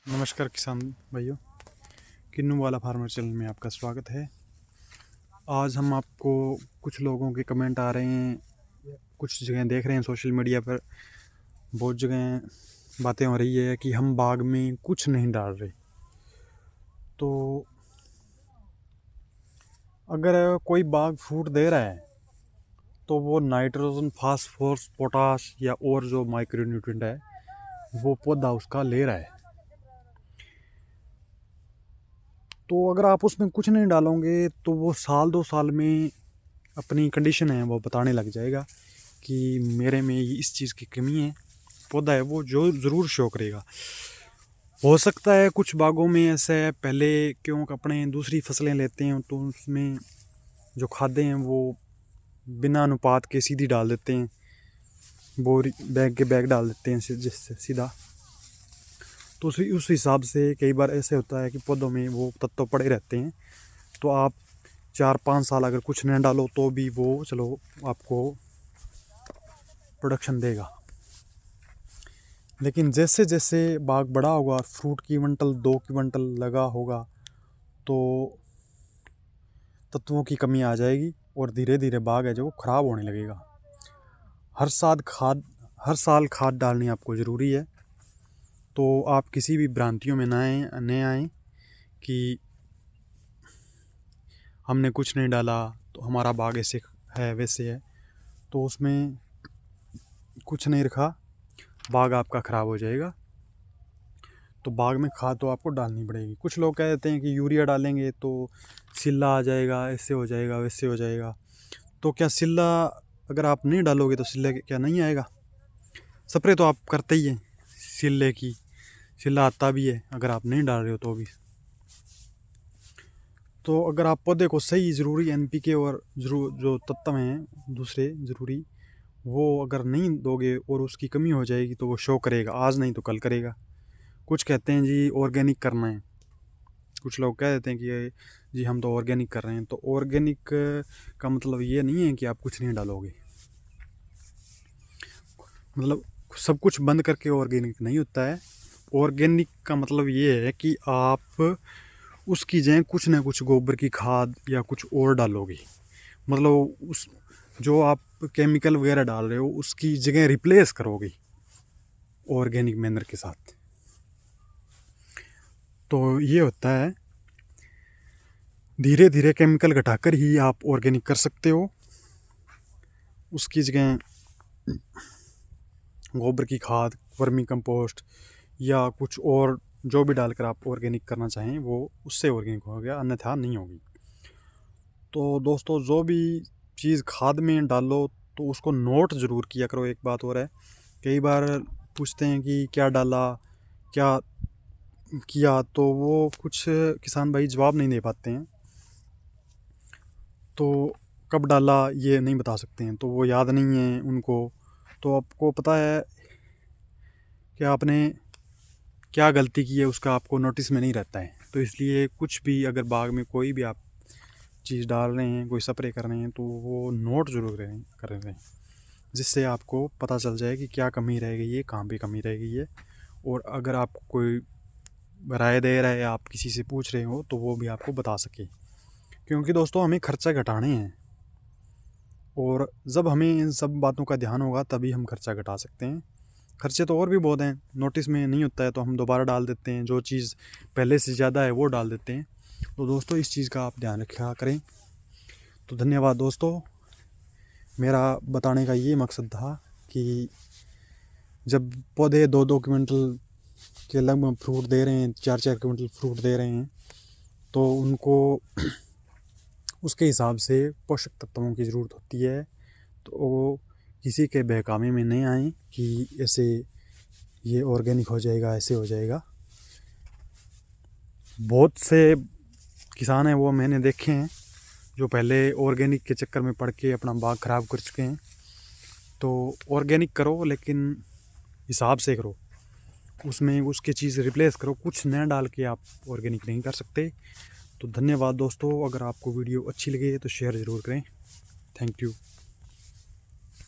नमस्कार किसान भाइयों, किन्नू वाला फार्मर चैनल में आपका स्वागत है। आज हम आपको कुछ लोगों के कमेंट आ रहे हैं, कुछ जगह देख रहे हैं सोशल मीडिया पर, बहुत जगह बातें हो रही है कि हम बाग में कुछ नहीं डाल रहे। तो अगर कोई बाग फ्रूट दे रहा है तो वो नाइट्रोजन, फास्फोरस, पोटाश या और जो माइक्रोन्यूट्रिएंट है वो पौधा उसका ले रहा है। तो अगर आप उसमें कुछ नहीं डालोगे तो वो साल 2 साल में अपनी कंडीशन है वो बताने लग जाएगा कि मेरे में इस चीज़ की कमी है। पौधा है वो जो ज़रूर शो करेगा। हो सकता है कुछ बागों में ऐसा है, पहले क्यों अपने दूसरी फसलें लेते हैं तो उसमें जो खादें हैं वो बिना अनुपात के सीधी डाल देते हैं, बोरी बैग के बैग डाल देते हैं जिससे सीधा। तो उस हिसाब से कई बार ऐसे होता है कि पौधों में वो तत्व पड़े रहते हैं। तो आप 4-5 साल अगर कुछ नहीं डालो तो भी वो चलो आपको प्रोडक्शन देगा। लेकिन जैसे जैसे बाग बड़ा होगा, फ्रूट की क्विंटल 2 क्विंटल लगा होगा, तो तत्वों की कमी आ जाएगी और धीरे धीरे बाग है जो वो ख़राब होने लगेगा। हर साल खाद डालनी आपको ज़रूरी है। तो आप किसी भी भ्रांतियों में न आएँ कि हमने कुछ नहीं डाला तो हमारा बाग ऐसे है वैसे है। तो उसमें कुछ नहीं रखा, बाग आपका ख़राब हो जाएगा। तो बाग में खाद तो आपको डालनी पड़ेगी। कुछ लोग कह देते हैं कि यूरिया डालेंगे तो सिल्ला आ जाएगा, ऐसे हो जाएगा वैसे हो जाएगा। तो क्या सिल्ला अगर आप नहीं डालोगे तो सिल्ले क्या नहीं आएगा? स्प्रे तो आप करते ही हैं सिल्ले की, सिल्ला आता भी है अगर आप नहीं डाल रहे हो तो भी। तो अगर आप पौधे को सही ज़रूरी NPK और जो तत्व हैं दूसरे ज़रूरी वो अगर नहीं दोगे और उसकी कमी हो जाएगी तो वो शो करेगा, आज नहीं तो कल करेगा। कुछ कहते हैं जी ऑर्गेनिक करना है, कुछ लोग कह देते हैं कि जी हम तो ऑर्गेनिक कर रहे हैं। तो ऑर्गेनिक का मतलब ये नहीं है कि आप कुछ नहीं डालोगे, मतलब सब कुछ बंद करके ऑर्गेनिक नहीं होता है। ऑर्गेनिक का मतलब ये है कि आप उसकी जगह कुछ ना कुछ गोबर की खाद या कुछ और डालोगे, मतलब उस जो आप केमिकल वगैरह डाल रहे हो उसकी जगह रिप्लेस करोगे ऑर्गेनिक मैनर के साथ। तो ये होता है, धीरे धीरे केमिकल घटाकर ही आप ऑर्गेनिक कर सकते हो। उसकी जगह गोबर की खाद, वर्मी कंपोस्ट या कुछ और जो भी डालकर आप ऑर्गेनिक करना चाहें वो उससे ऑर्गेनिक हो गया, अन्यथा नहीं होगी। तो दोस्तों जो भी चीज़ खाद में डालो तो उसको नोट ज़रूर किया करो। एक बात और है, कई बार पूछते हैं कि क्या डाला, क्या किया, तो वो कुछ किसान भाई जवाब नहीं दे पाते हैं। तो कब डाला ये नहीं बता सकते हैं, तो वो याद नहीं है उनको। तो आपको पता है कि आपने क्या गलती की है उसका आपको नोटिस में नहीं रहता है। तो इसलिए कुछ भी अगर बाग में कोई भी आप चीज़ डाल रहे हैं, कोई स्प्रे कर रहे हैं, तो वो नोट ज़रूर कर रहे हैं, जिससे आपको पता चल जाए कि क्या कमी रह गई है, कहाँ पे कमी रह गई है। और अगर आपको कोई राय दे रहा है, आप किसी से पूछ रहे हो, तो वो भी आपको बता सके। क्योंकि दोस्तों हमें खर्चा घटाने हैं और जब हमें इन सब बातों का ध्यान होगा तभी हम खर्चा घटा सकते हैं। खर्चे तो और भी बहुत हैं, नोटिस में नहीं होता है तो हम दोबारा डाल देते हैं, जो चीज़ पहले से ज़्यादा है वो डाल देते हैं। तो दोस्तों इस चीज़ का आप ध्यान रखा करें। तो धन्यवाद दोस्तों, मेरा बताने का ये मकसद था कि जब पौधे 2-2 क्विंटल के लगभग फ्रूट दे रहे हैं, 4-4 क्विंटल फ्रूट दे रहे हैं, तो उनको उसके हिसाब से पोषक तत्वों की ज़रूरत होती है। तो वो किसी के बहकावे में नहीं आए कि ऐसे ये ऑर्गेनिक हो जाएगा, ऐसे हो जाएगा। बहुत से किसान हैं वो मैंने देखे हैं जो पहले ऑर्गेनिक के चक्कर में पड़ के अपना बाग ख़राब कर चुके हैं। तो ऑर्गेनिक करो लेकिन हिसाब से करो, उसमें उसकी चीज़ रिप्लेस करो, कुछ नया डाल के आप ऑर्गेनिक नहीं कर सकते। तो धन्यवाद दोस्तों, अगर आपको वीडियो अच्छी लगे तो शेयर ज़रूर करें। Thank you.